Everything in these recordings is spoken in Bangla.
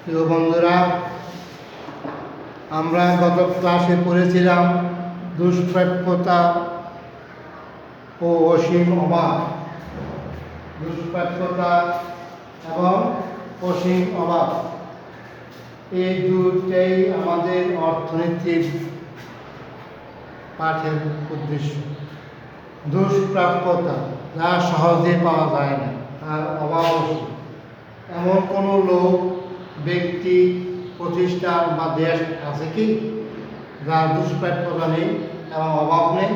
প্রিয় বন্ধুরা, আমরা গত ক্লাসে পড়েছিলাম দুষ্প্রাপ্যতা ও অসীম অভাব। দুষ্প্রাপ্যতা এবং অসীম অভাব এই দুটাই আমাদের অর্থনীতির পাঠের উদ্দেশ্য। দুষ্প্রাপ্যতা যা সহজে পাওয়া যায় না, আর অভাব অসীম। এমন কোনো লোক, ব্যক্তি, প্রতিষ্ঠান বা দেশ আছে কি যার দুষ্প্রাপ্যতা নেই এবং অভাব নেই?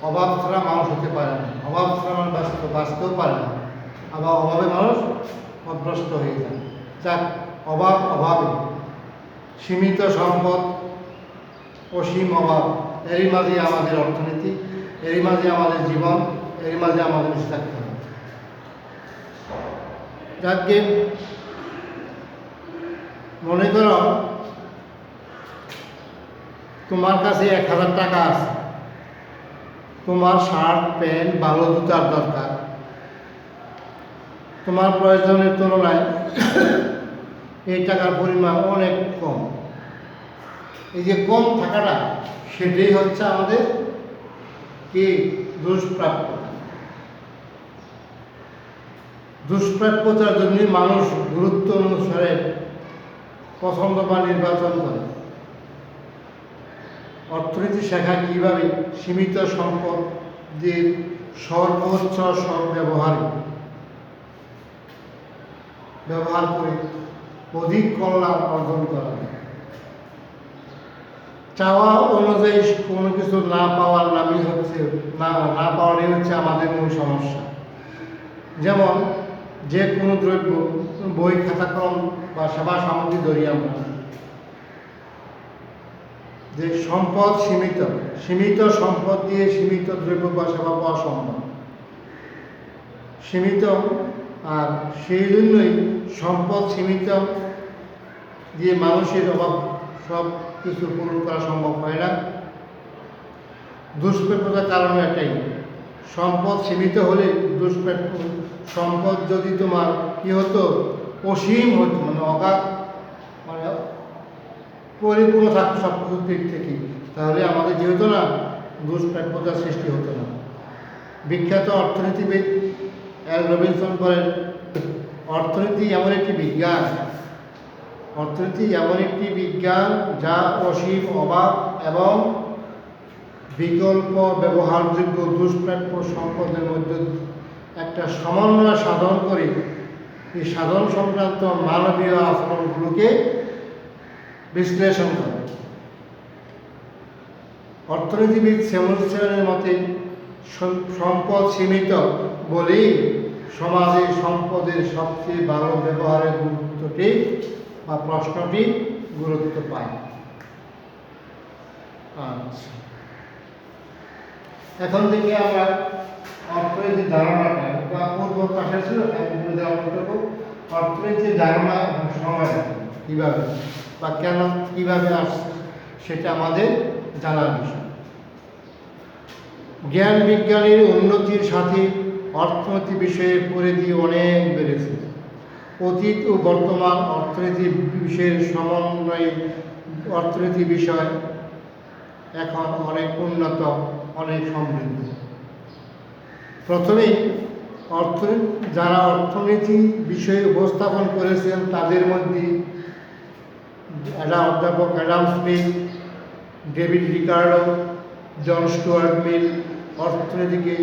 অভাব ছাড়া মানুষ হতে পারে না, অভাব ছাড়া মানুষ বাঁচতেও পারে না, আবার অভাবে মানুষ অভ্যস্ত হয়ে যায়। যাক, অভাবে সীমিত সম্পদ, অসীম অভাব, এরই মাঝে আমাদের অর্থনীতি, এরই মাঝে আমাদের জীবন, এরই মাঝে আমাদের বেঁচে থাকতে হবে। যাকে মনে করো তোমার কাছে 1000 টাকা আছে, তোমার শার্ট, প্যান্ট, ভালো জুতার দরকার, তোমার প্রয়োজনের তুলনায় এই টাকার পরিমাণ অনেক কম। এই যে কম থাকাটা, সেটাই হচ্ছে আমাদের কি দুষ্প্রাপ্যতা। দুষ্প্রাপ্যতার জন্য মানুষ গুরুত্ব অনুসারে পছন্দ বা নির্বাচন করে। অর্থনীতি শেখা কীভাবে সীমিত সম্পদের সর্বোচ্চ ব্যবহার করে অধিক কল্যাণ অর্জন করা যায়। চাওয়া অনুযায়ী কোনো কিছু না পাওয়ার নামই হচ্ছে না পাওয়ারই হচ্ছে আমাদের মূল সমস্যা। যেমন যে কোনো দ্রব্য, বই, খাতাকলম বা সেবা সামগ্রী ধরি আমরা, যে সম্পদ সীমিত সম্পদ দিয়ে সীমিত দ্রব্য বা সেবা পাওয়া সম্ভব, সীমিত। আর সেই জন্যই সম্পদ সীমিত দিয়ে মানুষের অভাব সব কিছু পূরণ করা সম্ভব হয় না। দুষ্প্রাপ্যতার কারণ এটাই, সম্পদ সীমিত হলে দুষ্প্রাপ্য। সম্পদ যদি তোমার কি হতো, অসীম হতো, মানে অগাধ, মানে পরিপূর্ণ থাকতো সব কিছুর দিক থেকে, তাহলে আমাদের কি হতো না, দুষ্প্রাপ্যতার সৃষ্টি হতো না। বিখ্যাত অর্থনীতিবিদ এল রবিনসন বলেন, অর্থনীতি এমন একটি বিজ্ঞান যা অসীম অভাব এবং বিকল্প ব্যবহারযোগ্য দুষ্প্রাপ্য সম্পদের মধ্যে একটা সমন্বয় সাধন করে এই সাধন সংক্রান্ত মানবীয় আচরণগুলোকে বিশ্লেষণ করে। অর্থনীতিবিদ স্যামুয়েলসনের মতে সম্পদ সীমিত বলেই সমাজে সম্পদের সবচেয়ে ভালো ব্যবহারের প্রশ্নটি গুরুত্ব পায়। আচ্ছা, এখন থেকে আমরা অর্থনীতির ধারণাটা বা পূর্ব পাশে ছিল অর্থনীতির ধারণা সময় কীভাবে বা কেন কীভাবে আসছে সেটা আমাদের জানার বিষয়। জ্ঞান বিজ্ঞানের উন্নতির সাথে অর্থনীতি বিষয়ে পরিধি অনেক বেড়েছে। অতীত ও বর্তমান অর্থনীতি বিষয়ের সমন্বয়ে অর্থনীতি বিষয় এখন অনেক উন্নত, অনেক সমৃদ্ধ। প্রথমেই যারা অর্থনীতি বিষয়ে উপস্থাপন করেছেন তাদের মধ্যে অধ্যাপক অ্যাডাম স্মিথ, ডেভিড রিকার্ডো, জন স্টুয়ার্ট মিল অর্থনীতিকে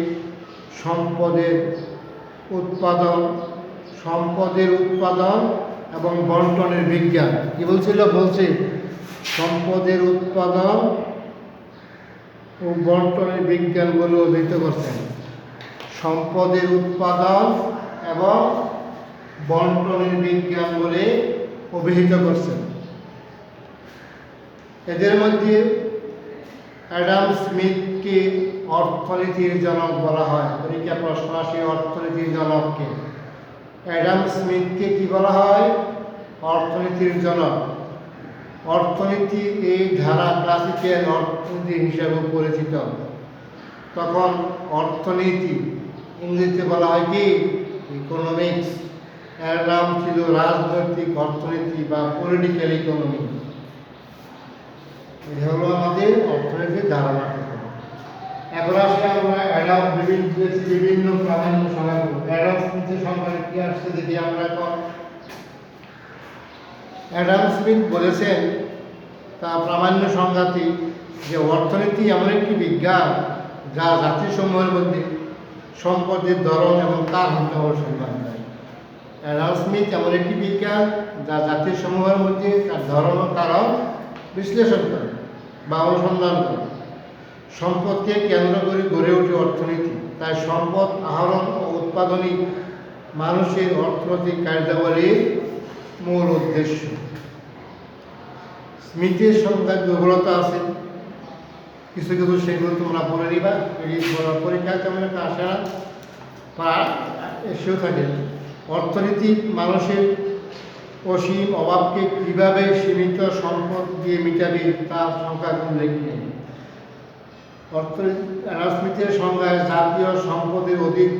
সম্পদের উৎপাদন এবং বন্টনের বিজ্ঞান কি বলছে সম্পদের উৎপাদন ও বন্টনের বিজ্ঞান বলে অভিহিত করছেন। সম্পদের উৎপাদন এবং বন্টনের বিজ্ঞান বলে অভিহিত করছেন। এদের মধ্যে অ্যাডাম স্মিথকে অর্থনীতির জনক বলা হয়। পরীক্ষা প্রশ্ন আসে, অর্থনীতির জনককে। অ্যাডাম স্মিথকে কি বলা হয়? অর্থনীতির জনক। অর্থনীতি এই ধারা ক্লাসিক্যাল অর্থনীতি হিসাবে পরিচিত। তখন অর্থনীতি ইংরেজিতে বলা হয় কি, ইকোনমিক্স। এর নাম ছিল রাজনৈতিক অর্থনীতি বা পলিটিক্যাল ইকোনমি। এই হলো আমাদের অর্থনীতির ধারণা। এখন আসলে আমরা অ্যাডাম বিভিন্ন প্রাধান্য সংজ্ঞা করব। অ্যাডাম স্মিথের সংজ্ঞা কি আসছে দেখি আমরা এখন। অ্যাডাম স্মিথ বলেছেন তার প্রামাণ্য সংজ্ঞাটি যে অর্থনীতি এমন একটি বিজ্ঞান যা জাতিসমূহের মধ্যে সম্পদের ধরন এবং তার হাতে অনুসন্ধান করে। অ্যাডাম স্মিথ এমন একটি বিজ্ঞান যা জাতিসমূহের মধ্যে তার ধরন ও কারণ বিশ্লেষণ করে বা অনুসন্ধান করে। সম্পদকে কেন্দ্র করে গড়ে ওঠে অর্থনীতি। তাই সম্পদ আহরণ ও উৎপাদনই মানুষের অর্থনৈতিক কার্যাবলীর মূল উদ্দেশ্য। স্মিথের সংজ্ঞার দুর্বলতা আছে কিছু কিছু, সেগুলো তোমরা পড়ে নিবা। পরীক্ষা তেমন একটা আসে না বা এসেও থাকে। অর্থনীতি মানুষের অসীম অভাবকে কীভাবে সীমিত সম্পদ দিয়ে মিটাবে তার সংখ্যা উল্লেখ নেই। অ্যাডাম স্মিথের সংজ্ঞায় জাতীয় সম্পদের অধিক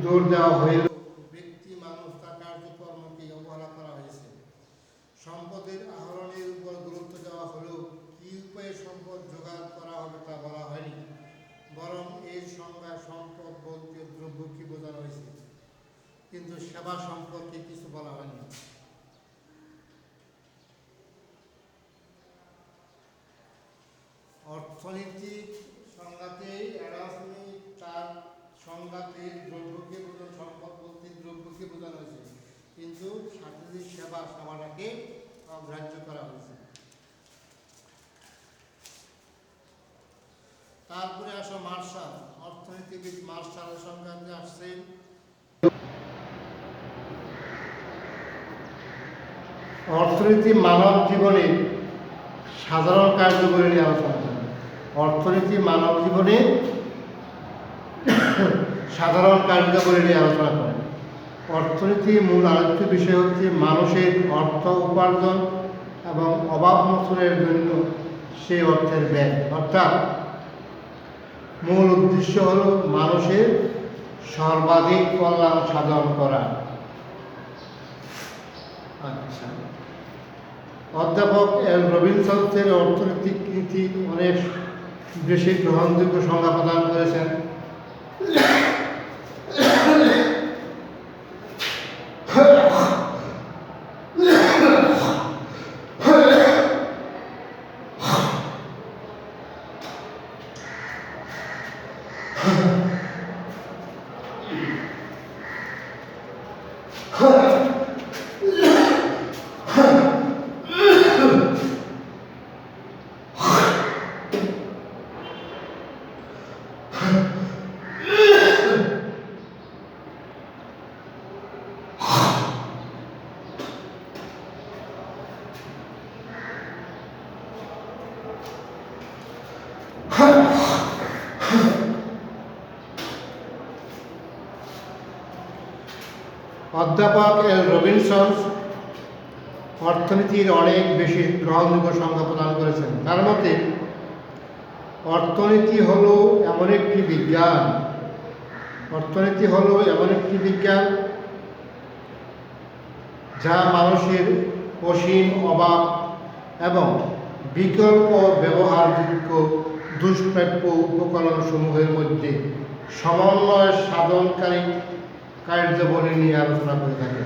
জোর দেওয়া হয়েও ব্যক্তি মানুষ তার কার্যকর্মকে অবহেলা করা হয়েছে। সম্পদের আহরণের উপর গুরুত্ব দেওয়া হলেও কী উপায়ে সম্পদ জোগাড় করা হবে তা বলা হয়নি, বরং এই সংজ্ঞায় সম্পদ বলতে দ্রব্যকে বোঝানো হয়েছে, কিন্তু সেবা সম্পর্কে কিছু বলা হয়নি। অর্থনৈতিক সংজ্ঞাতে অ্যাডাম স্মিথ তার সংজ্ঞাতে দ্রব্যকে বোঝানো, সম্পদ বলতে দ্রব্যকে বোঝানো হয়েছে, কিন্তু সাথে যে সেবাটাকে অগ্রাহ্য করা হয়েছে। তারপরে আসো মার্শাল। অর্থনীতিবিদ মার্শালের সংজ্ঞাতে আসছে অর্থনীতি মানব জীবনের সাধারণ কার্যকরী নিয়ে আলোচনা করে। অর্থনীতি মানব জীবনে সাধারণ কার্যকরী নিয়ে আলোচনা করে। অর্থনীতির মূল আলোচ্য বিষয় হচ্ছে মানুষের অর্থ উপার্জন এবং অভাব মোচনের জন্য সেই অর্থের ব্যয়, অর্থাৎ মূল উদ্দেশ্য হল মানুষের সর্বাধিক কল্যাণ সাধন করা। আচ্ছা, অধ্যাপক এল রবিনসনের অর্থনৈতিক নীতি অনেক বেশি গ্রহণযোগ্য সংজ্ঞা প্রদান করেছেন। অধ্যাপক এল রবিনসন অর্থনীতির অনেক বেশি গ্রহণযোগ্য সংজ্ঞা প্রদান করেছেন। তার মতে অর্থনীতি হলো এমন একটি বিজ্ঞান, যা মানুষের অসীম অভাব এবং বিকল্প ব্যবহারযোগ্য দুষ্প্রাপ্য উপকরণ সমূহের মধ্যে সমন্বয় সাধনকারী কার্যাবলী নিয়ে আলোচনা করে থাকে।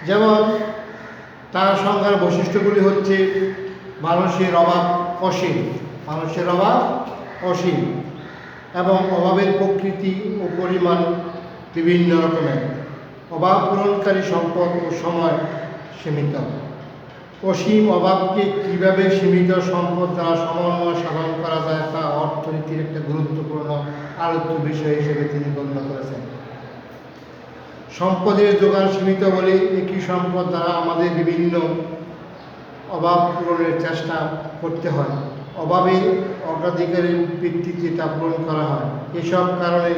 যেমন তার সংজ্ঞার বৈশিষ্ট্যগুলি হচ্ছে মানুষের অভাব অসীম এবং অভাবের প্রকৃতি ও পরিমাণ বিভিন্ন রকমের। অভাব পূরণকারী সম্পদ ও সময় সীমিত। অসীম অভাবকে কীভাবে সীমিত সম্পদ দ্বারা সমন্বয় সাধন করা যায় তা অর্থনীতির একটা গুরুত্বপূর্ণ আলোচ্য বিষয় হিসেবে তিনি গণ্য করেছেন। সম্পদের যোগান সীমিত বলে একই সম্পদ দ্বারা আমাদের বিভিন্ন অভাব পূরণের চেষ্টা করতে হয়। অভাবের অগ্রাধিকারের ভিত্তিতে তা পূরণ করা হয়। এসব কারণে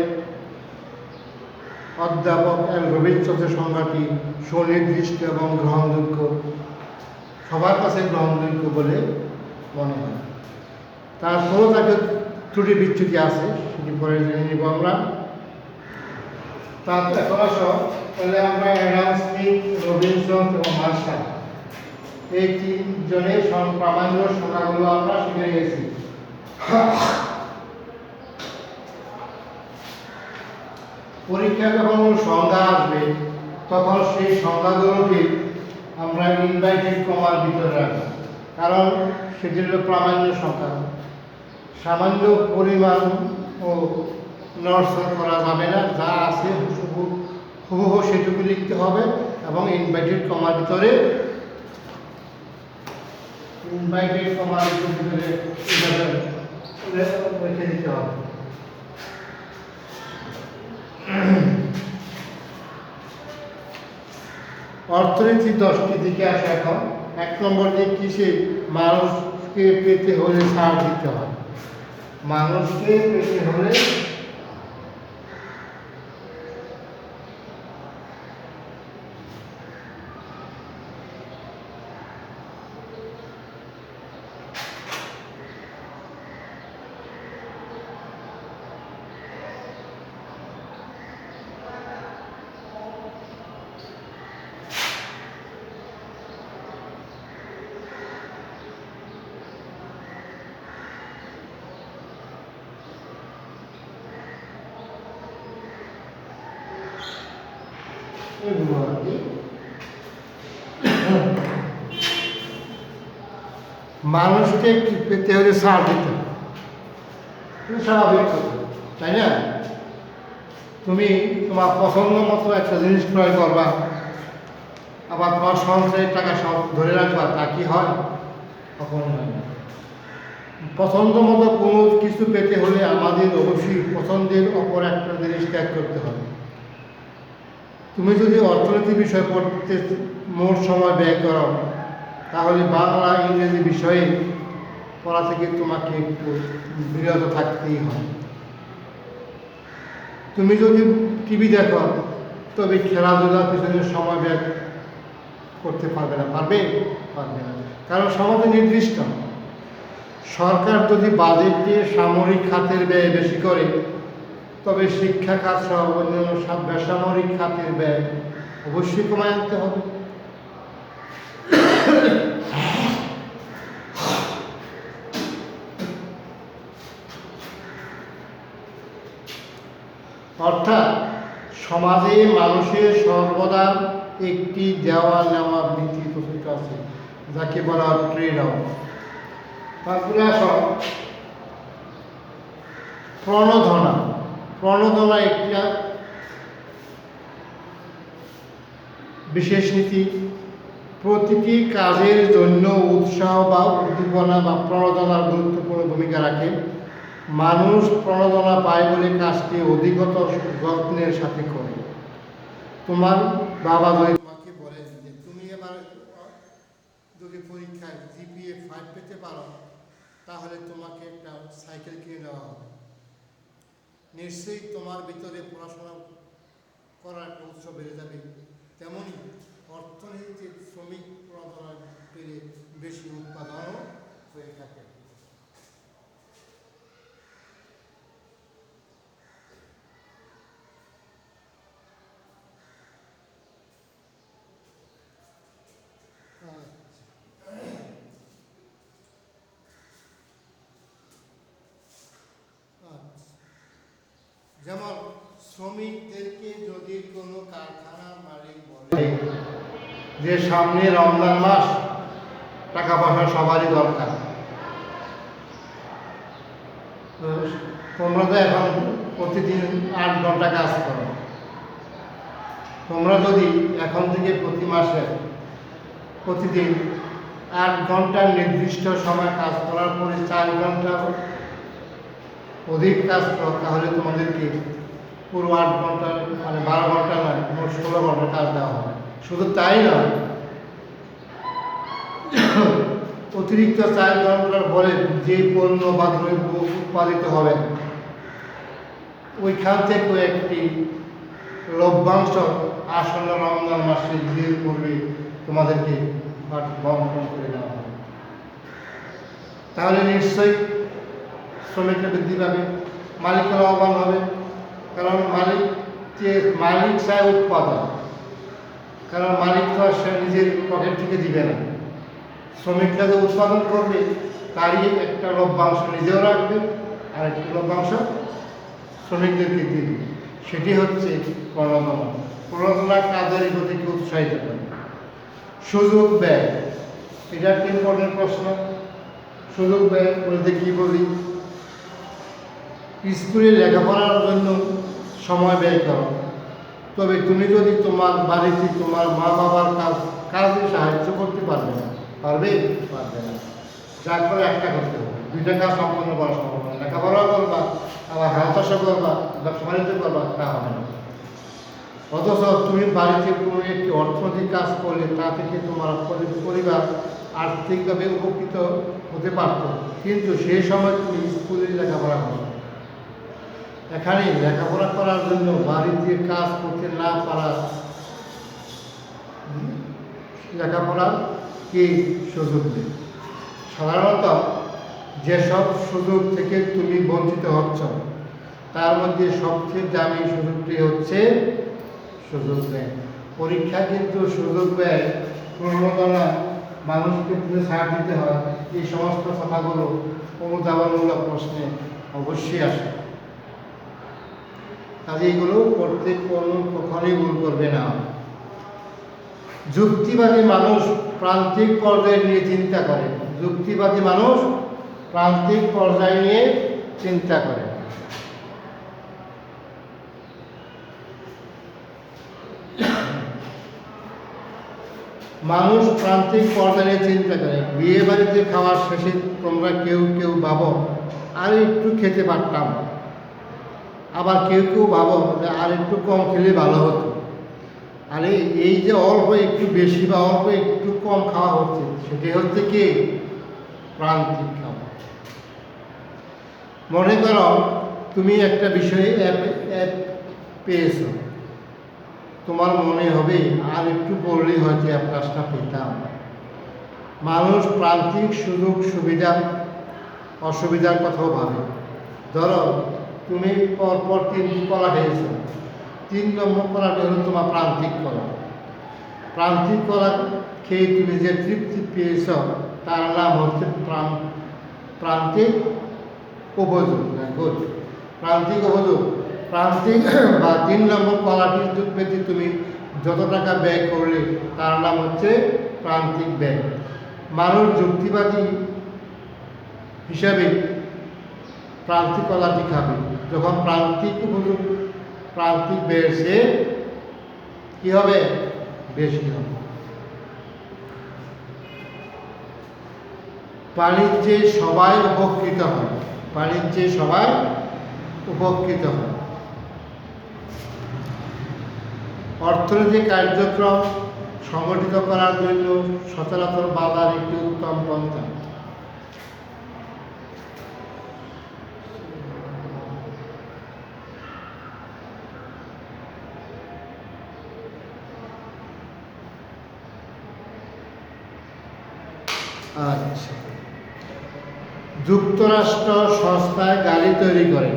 অধ্যাপক এল রবিনসনের সংজ্ঞাটি সুনির্দিষ্ট এবং গ্রহণযোগ্য, সবার কাছে গ্রহণযোগ্য বলে মনে হয়। তারপরেও তাকে ত্রুটি বিচ্যুতি আছে, সেটি পরে জেনে নিব আমরা। তার এখন আসো, তাহলে আমরা অ্যাডাম স্মিথ, রবিনসন এবং মার্শাল এই তিনজনের প্রামাণ্য সংজ্ঞাগুলো আমরা শিখে গেছি। পরীক্ষা যখন সংজ্ঞা আসবে তখন সেই সংজ্ঞাগুলোকে আমরা ইনভার্টেড কমার ভিতরে রাখবো, কারণ সেটি হলো প্রামাণ্য সংখ্যা। সামান্য পরিমাণ ও নড়চড় করা যাবে না, যা আছে হুবহু সেটুকু লিখতে হবে এবং ইনভার্টেড কমার ভিতরে রেখে দিতে হবে। অর্থনীতির 10টি দিকে আসে। এখন 1 নম্বর দিক কিসে? মানুষকে পেতে হলে ছাড় দিতে হয়। মানুষকে পেতে হলে মানুষকে পেতে হলে ছাড় দিতে হবে, স্বাভাবিক কথা, তাই না? তুমি তোমার পছন্দ মতো একটা জিনিস ক্রয় করবা, আবার তোমার সঞ্চয়ের টাকা সব ধরে রাখবা, তা কি হয়? কখনো হয় না। পছন্দ মতো কোনো কিছু পেতে হলে আমাদের অবশ্যই পছন্দের অপর একটা জিনিস ত্যাগ করতে হবে। তুমি যদি অর্থনীতি বিষয় পড়তে মোট সময় ব্যয় করো, তাহলে বাংলা ইংরেজি বিষয়ে পড়া থেকে তোমাকে একটু বিরত থাকতেই হয়। তুমি যদি টিভি দেখো, তবে খেলাধুলার পিছনে সময় ব্যয় করতে পারবে না। পারবে না, কারণ সময় নির্দিষ্ট। সরকার যদি বাজেট দিয়ে সামরিক খাতের ব্যয় বেশি করে, তবে শিক্ষা খাত সহ অন্যান্য বেসামরিক খাতের ব্যয় অবশ্যই কমায় আনতে হবে। অর্থাৎ সমাজে মানুষের সর্বদা একটি দেওয়া নেওয়া নীতি প্রচলিত আছে, যাকে বলা হয় ট্রেড অফ। তারপরে আসো প্রণোদনা। প্রণোদনা একটি বিশেষ নীতি। প্রতিটি কাজের জন্য উৎসাহ বা উদ্দীপনা বা প্রণোদনার গুরুত্বপূর্ণ ভূমিকা রাখে। মানুষ প্রণোদনা পায় বলে কাজটি অধিকতর যত্নের সাথে করে। তোমার বাবা যদি তোমাকে বলেন যে তুমি এবার যদি পরীক্ষায় জিপিএ 5 পেতে পারো, তাহলে তোমাকে একটা সাইকেল কিনে দেওয়া হবে, নিশ্চয়ই তোমার ভিতরে পড়াশোনা করার একটা উৎসব বেড়ে যাবে। তেমনই অর্থনীতির শ্রমিক প্রণোদনা পেলে বেশি উৎপাদনও হয়ে থাকে। যেমন শ্রমিকদেরকে যদি কোনো কারখানার মালিক বলে যে সামনে রমজান মাস, টাকা পয়সা সবারই দরকার, তোমরা তো এখন প্রতিদিন 8 ঘন্টা কাজ করো, তোমরা যদি এখন থেকে প্রতি মাসে প্রতিদিন 8 ঘন্টার নির্দিষ্ট সময় কাজ করার পরে 4 ঘন্টা অধিক কাজ করো, তাহলে তোমাদেরকে পুরো 8 ঘন্টা মানে 12 ঘন্টা নয়, মোট 16 ঘন্টা কাজ দেওয়া হবে। শুধু তাই নয়, অতিরিক্ত 4 ঘন্টার পরে যে পণ্য বা দ্রব্য উৎপাদিত হবে, ওইখান থেকেও একটি লভ্যাংশ আসন্ন রমজান মাসে ঈদের পূর্বে তোমাদেরকে বন্টন করে দেওয়া হবে। তাহলে নিশ্চয়ই শ্রমিকরা বৃদ্ধি পাবে, মালিকের লাভবান হবে। কারণ মালিক চায় উৎপাদন, কারণ মালিক তো আর সে নিজের পকেট থেকে দিবে না। শ্রমিকরা যে উৎপাদন করবে তারই একটা লভ্যাংশ নিজেও রাখবে, আর একটা লভ্যাংশ শ্রমিকদেরকে দিবে। সেটি হচ্ছে প্রণোদনা। প্রণোদনা কাজের গতিকে উৎসাহিত করে। সুযোগ ব্যয়, এটা একটা ইম্পর্টেন্ট প্রশ্ন। সুযোগ ব্যয় বলতে কী বলি? স্কুলে লেখাপড়ার জন্য সময় ব্যয় করো, তবে তুমি যদি তোমার বাড়িতে তোমার মা বাবার কাজে সাহায্য করতে পারবে না, পারবে না। যার ফলে একটা করতে হবে, দুইটা কাজ সম্পন্ন করা সম্ভব না। লেখাপড়াও করবা, আবার হাল চাষও করবা, ব্যবসা বাণিজ্য করবা, তা হবে না। অথচ তুমি বাড়িতে কোনো একটি অর্থনৈতিক কাজ করলে তা থেকে তোমার পরিবার আর্থিকভাবে উপকৃত হতে পারত, কিন্তু সেই সময় তুমি স্কুলে লেখাপড়া করো। এখানে লেখাপড়া করার জন্য বাড়িতে কাজ করতে না পারা লেখাপড়ার কি সুযোগ নেই। সাধারণত যেসব সুযোগ থেকে তুমি বঞ্চিত হচ্ছ তার মধ্যে সবচেয়ে দামি সুযোগটি হচ্ছে সুযোগ ব্যয়। পরীক্ষা কিন্তু সুযোগ ব্যয়, প্রণোদনা, মানুষকে তুলে ছাড় দিতে হয়, এই সমস্ত কথাগুলো অনুধাবনমূলক প্রশ্নে অবশ্যই আসে। কাজে এগুলো করতে কখনোই ভুল করবে না। যুক্তিবাদী মানুষ প্রান্তিক পর্যায় নিয়ে চিন্তা করে। যুক্তিবাদী মানুষ প্রান্তিক পর্যায় নিয়ে চিন্তা করে। মানুষ প্রান্তিক পর্যায়ে চিন্তা করে। বিয়ে বাড়িতে খাওয়ার শেষে তোমরা কেউ কেউ ভাবো আর একটু খেতে পারতাম, আবার কেউ কেউ ভাবো যে আর একটু কম খেলে ভালো হতো। আরে এই যে অল্প একটু বেশি বা অল্প একটু কম খাওয়া হচ্ছে, সেটি হচ্ছে কি প্রান্তিক খাওয়া। মনে করো তুমি একটা বিষয়ে অ্যাপ পেয়েছ, তোমার মনে হবে আর একটু পড়লেই হয়তো অ্যাপ কাজটা পেতাম। মানুষ প্রান্তিক সুযোগ সুবিধা অসুবিধার কথাও ভাবে। ধরো তুমি পরপর 3টি কলা খেয়েছ, 3 নম্বর কলাটি হলো তোমার প্রান্তিক কলা। প্রান্তিক কলা খেয়ে তুমি যে তৃপ্তি পেয়েছ তার নাম হচ্ছে প্রান্তিক উপযোগ। গুড, প্রান্তিক উপযোগ। প্রান্তিক বা 3 নম্বর কলাটি পেতে তুমি যত টাকা ব্যয় করলে তার নাম হচ্ছে প্রান্তিক ব্যয়। মানুষ যুক্তিবাদী হিসাবে প্রান্তিক কলাটি খাবে যখন প্রান্তিক উপযোগ প্রান্তিক ব্যয়ের সে কী হবে, বেশি হবে। বাণিজ্যে সবাই উপকৃত হয়। বাণিজ্যে সবাই উপকৃত হয়। অর্থনৈতিক কার্যক্রম সংগঠিত করার জন্য সচরাচর বাজার একটি উত্তম পন্থা। আচ্ছা, যুক্তরাষ্ট্র সস্তায় গাড়ি তৈরি করে,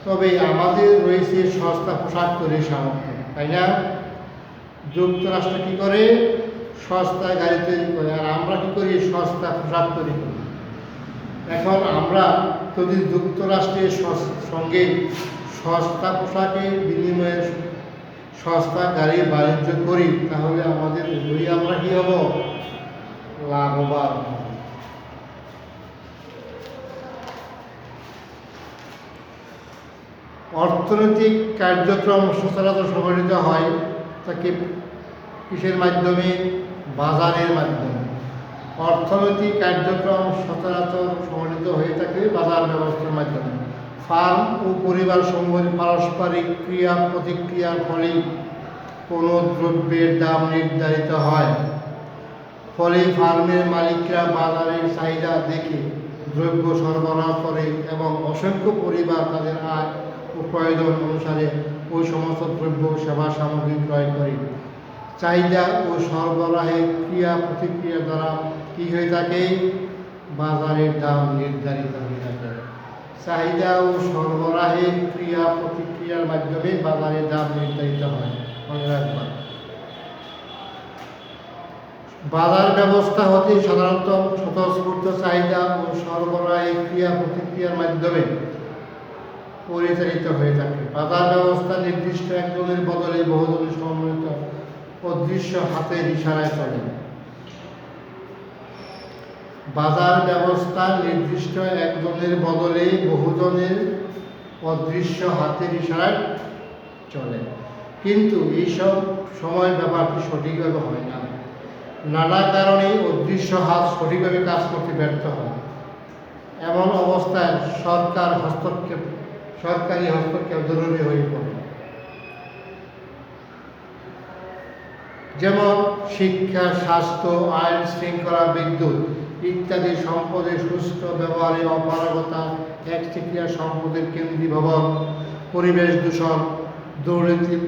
তবে আমাদের রয়েছে সস্তা পোশাক তৈরির সামর্থ্য, তাই না? যুক্তরাষ্ট্র কী করে? সস্তায় গাড়ি তৈরি করে, আর আমরা কী করি? সস্তা পোশাক তৈরি করি। এখন আমরা যদি যুক্তরাষ্ট্রের সঙ্গে সস্তা পোশাকের বিনিময়ে সস্তা গাড়ি বাণিজ্য করি, তাহলে আমাদের আমরা কী হব? লাভবান। অর্থনৈতিক কার্যক্রম সচরাচর সংগঠিত হয় তাকে কিসের মাধ্যমে? বাজারের মাধ্যমে। অর্থনৈতিক কার্যক্রম সচরাচর সংগঠিত হয়ে থাকে বাজার ব্যবস্থার মাধ্যমে। ফার্ম ও পরিবার সমূহের পারস্পরিক ক্রিয়া প্রতিক্রিয়ার ফলেই কোনো দ্রব্যের দাম নির্ধারিত হয়। ফলে ফার্মের মালিকরা বাজারের চাহিদা দেখে দ্রব্য সরবরাহ করে এবং অসংখ্য পরিবার তাদের আয় প্রয়োজন অনুসারে ওই সমস্ত দ্রব্য সেবা সামগ্রী ক্রয় করি। চাহিদা ও সরবরাহের ক্রিয়া প্রতিক্রিয়া দ্বারা কী হয়ে থাকে? বাজারের দাম নির্ধারিত হয়ে থাকে। চাহিদা ও সরবরাহের ক্রিয়া প্রতিক্রিয়ার মাধ্যমে বাজারের দাম নির্ধারিত হয়। মনে রাখবেন, বাজার ব্যবস্থা হতে সাধারণত স্বতঃস্ফূর্ত চাহিদা ও সরবরাহের ক্রিয়া প্রতিক্রিয়ার মাধ্যমে পরিচালিত হয়ে থাকে। বাজার ব্যবস্থা নির্দিষ্ট একজনের বদলে বহুজনের সমন্বিত অদৃশ্য হাতের ইশারায় চলে। বাজার ব্যবস্থা নির্দিষ্ট একজনের বদলে বহুজনের অদৃশ্য হাতের ইশারায় চলে, কিন্তু এইসব সময় ব্যাপারটি সঠিকভাবে হয় না। নানা কারণে অদৃশ্য হাত সঠিকভাবে কাজ করতে ব্যর্থ হয়। এমন অবস্থায় সরকারি হস্তক্ষেপ জরুরি হয়ে পড়ে। যেমন শিক্ষা, স্বাস্থ্য, আইন শৃঙ্খলা, বিদ্যুৎ ইত্যাদি সম্পদের সুষ্ঠু ব্যবহারে অপারগতা, একচেটিয়া সম্পদের কেন্দ্রীভবন, পরিবেশ দূষণ, দুর্নীতির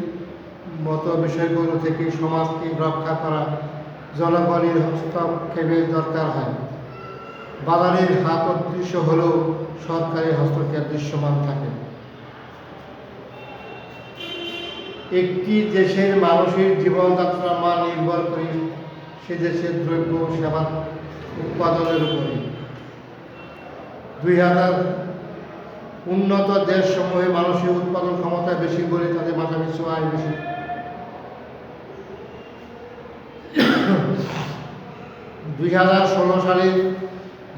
মতো বিষয়গুলো থেকে সমাজকে রক্ষা করা জনগণের হস্তক্ষেপের দরকার হয়। বাজারের হাত অদৃশ্য হলেও সরকারি হস্তক্ষেপ দৃশ্যমান থাকে। একটি দেশের মানুষের জীবনযাত্রার মান নির্ভর করে সে দেশের দ্রব্য সেবা উৎপাদনের উপরে। 2000 উন্নত দেশসমূহে মানুষের উৎপাদন ক্ষমতা বেশি বলে তাদের মাথাপিছু আয় বেশি। 2016 সালে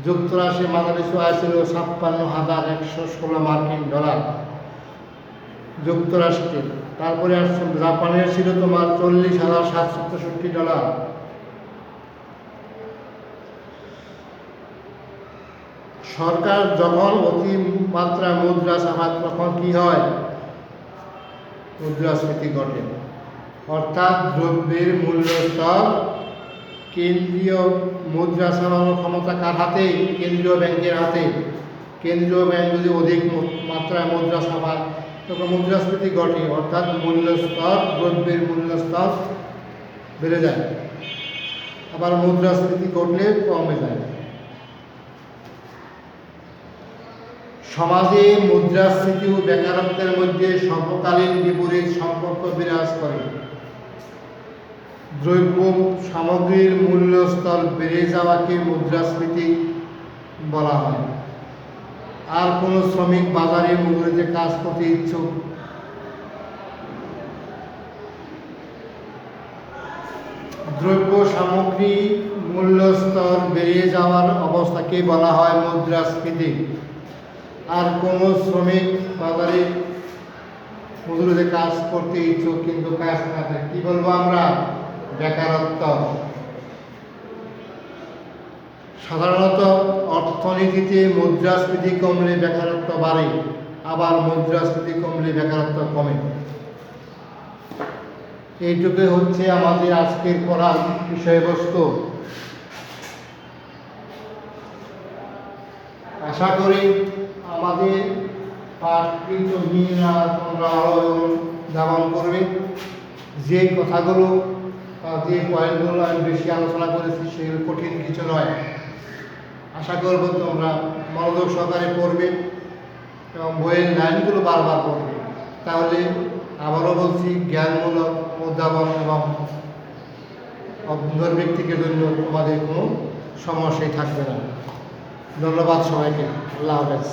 যুক্তরাষ্ট্রের মাথাপিছু আয় ছিল $56,116 মার্কিন ডলার যুক্তরাষ্ট্রের। তারপরে আসছে জাপানের ছিল তোমার $40,763। সরকার যখন অতিমাত্রা মুদ্রা ছাপায় তখন কি হয়? মুদ্রাস্ফীতি ঘটে, অর্থাৎ দ্রব্যের মূল্য স্তর কেন্দ্রীয় মুদ্রা ছাপানোর ক্ষমতা কার হাতে? কেন্দ্রীয় ব্যাংকের হাতে। কেন্দ্রীয় ব্যাংক যদি অধিক মাত্রায় মুদ্রা ছাপায় তখন মুদ্রাস্ফীতি ঘটে, অর্থাৎ মূল্য স্তর, দ্রব্যের মূল্য স্তর বেড়ে যায়। আবার মুদ্রাস্ফীতি ঘটলে কমে যায়। সমাজে মুদ্রাস্ফীতি ও বেকারত্বের মধ্যে স্বল্পকালীন বিপরীত সম্পর্ক বিরাজ করে। দ্রব্য সামগ্রীর মূল্য স্তর বেড়ে যাওয়াকে মুদ্রাস্ফীতি বলা হয়। আর কোনো শ্রমিক বাজারে মজুরিতে কাজ করতে ইচ্ছুক দ্রব্য সামগ্রী মূল্য স্তর বেড়ে যাওয়ার অবস্থাকে বলা হয় মুদ্রাস্ফীতি। আর কোনো শ্রমিক বাজারে মজুরিতে কাজ করতে ইচ্ছুক কিন্তু কাজ না থাকে, কি বলবো আমরা? বেকারত্ব। সাধারণত অর্থনীতিতে মুদ্রাস্ফীতি কমলে বেকারত্ব বাড়ে, আবার মুদ্রাস্ফীতি কমলে বেকারত্ব কমে। এইটুকুই হচ্ছে আমাদের আজকের পড়ার বিষয়বস্তু। আশা করি আমাদের পাঠকৃত তোমরা ধারণ করবে। যে কথাগুলো যে পয়েন্টগুলো আমি বেশি আলোচনা করেছি সেগুলো কঠিন কিছু নয়। আশা করব তোমরা মনোযোগ সহকারে পড়বে এবং বইয়ের লাইনগুলো বারবার পড়বে। তাহলে আবারও বলছি, জ্ঞানমূলক উদ্ভাবন এবং অভ্যন্তর ব্যক্তিকে জন্য তোমাদের কোনো সমস্যাই থাকবে না। ধন্যবাদ সবাইকে। আল্লাহ হাফেজ।